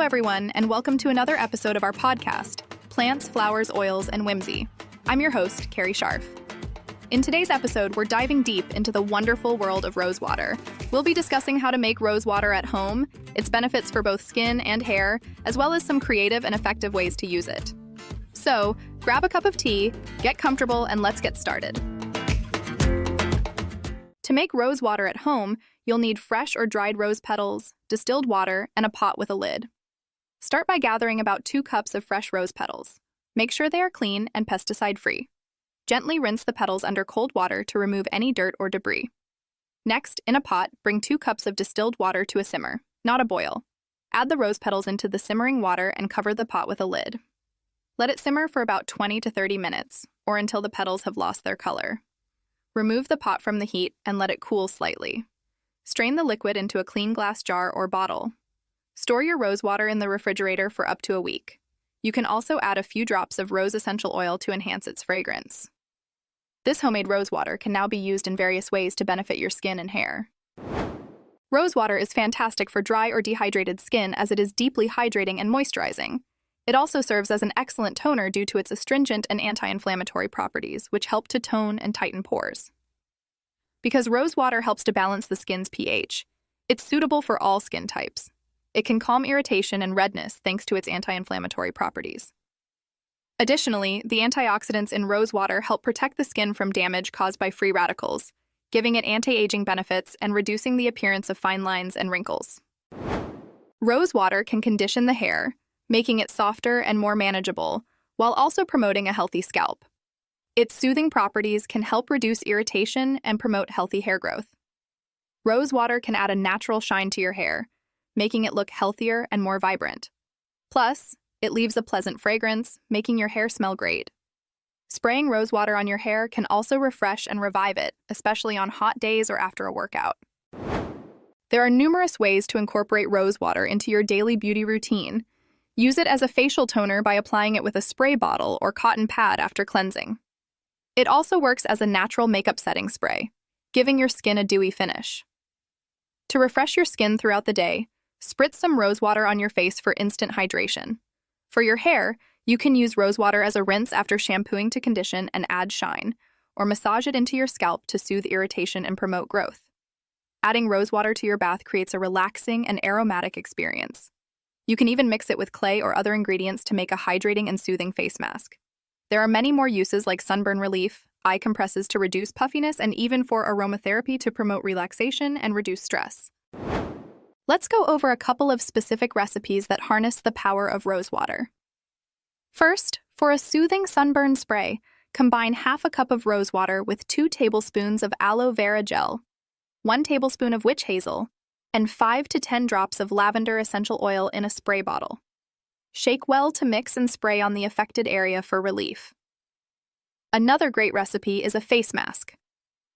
everyone, and welcome to another episode of our podcast, Plants, Flowers, Oils, and Whimsy. I'm your host, Carrie Scharf. In today's episode, we're diving deep into the wonderful world of rose water. We'll be discussing how to make rose water at home, its benefits for both skin and hair, as well as some creative and effective ways to use it. So, grab a cup of tea, get comfortable, and let's get started. To make rose water at home, you'll need fresh or dried rose petals, distilled water, and a pot with a lid. Start by gathering about 2 cups of fresh rose petals. Make sure they are clean and pesticide-free. Gently rinse the petals under cold water to remove any dirt or debris. Next, in a pot, bring 2 cups of distilled water to a simmer, not a boil. Add the rose petals into the simmering water and cover the pot with a lid. Let it simmer for about 20 to 30 minutes, or until the petals have lost their color. Remove the pot from the heat and let it cool slightly. Strain the liquid into a clean glass jar or bottle. Store your rose water in the refrigerator for up to a week. You can also add a few drops of rose essential oil to enhance its fragrance. This homemade rose water can now be used in various ways to benefit your skin and hair. Rose water is fantastic for dry or dehydrated skin as it is deeply hydrating and moisturizing. It also serves as an excellent toner due to its astringent and anti-inflammatory properties, which help to tone and tighten pores. Because rose water helps to balance the skin's pH, it's suitable for all skin types. It can calm irritation and redness thanks to its anti-inflammatory properties. Additionally, the antioxidants in rose water help protect the skin from damage caused by free radicals, giving it anti-aging benefits and reducing the appearance of fine lines and wrinkles. Rose water can condition the hair, making it softer and more manageable, while also promoting a healthy scalp. Its soothing properties can help reduce irritation and promote healthy hair growth. Rose water can add a natural shine to your hair, making it look healthier and more vibrant. Plus, it leaves a pleasant fragrance, making your hair smell great. Spraying rose water on your hair can also refresh and revive it, especially on hot days or after a workout. There are numerous ways to incorporate rose water into your daily beauty routine. Use it as a facial toner by applying it with a spray bottle or cotton pad after cleansing. It also works as a natural makeup setting spray, giving your skin a dewy finish. To refresh your skin throughout the day, spritz some rose water on your face for instant hydration. For your hair, you can use rose water as a rinse after shampooing to condition and add shine, or massage it into your scalp to soothe irritation and promote growth. Adding rose water to your bath creates a relaxing and aromatic experience. You can even mix it with clay or other ingredients to make a hydrating and soothing face mask. There are many more uses like sunburn relief, eye compresses to reduce puffiness, and even for aromatherapy to promote relaxation and reduce stress. Let's go over a couple of specific recipes that harness the power of rose water. First, for a soothing sunburn spray, combine half a cup of rose water with 2 tablespoons of aloe vera gel, 1 tablespoon of witch hazel, and 5 to 10 drops of lavender essential oil in a spray bottle. Shake well to mix and spray on the affected area for relief. Another great recipe is a face mask.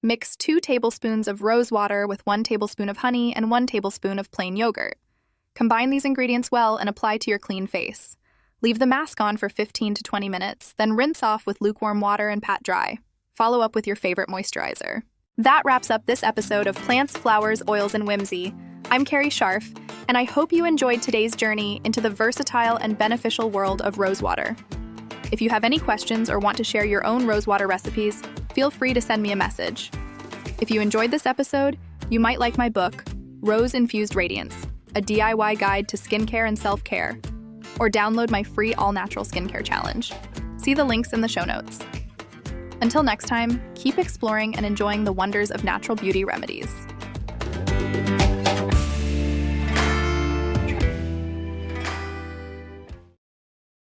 Mix 2 tablespoons of rose water with 1 tablespoon of honey and 1 tablespoon of plain yogurt. Combine these ingredients well and apply to your clean face. Leave the mask on for 15 to 20 minutes, then rinse off with lukewarm water and pat dry. Follow up with your favorite moisturizer. That wraps up this episode of Plants, Flowers, Oils, and Whimsy. I'm Carrie Scharf, and I hope you enjoyed today's journey into the versatile and beneficial world of rose water. If you have any questions or want to share your own rose water recipes, feel free to send me a message. If you enjoyed this episode, you might like my book, Rose Infused Radiance, a DIY guide to skincare and self-care, or download my free all-natural skincare challenge. See the links in the show notes. Until next time, keep exploring and enjoying the wonders of natural beauty remedies.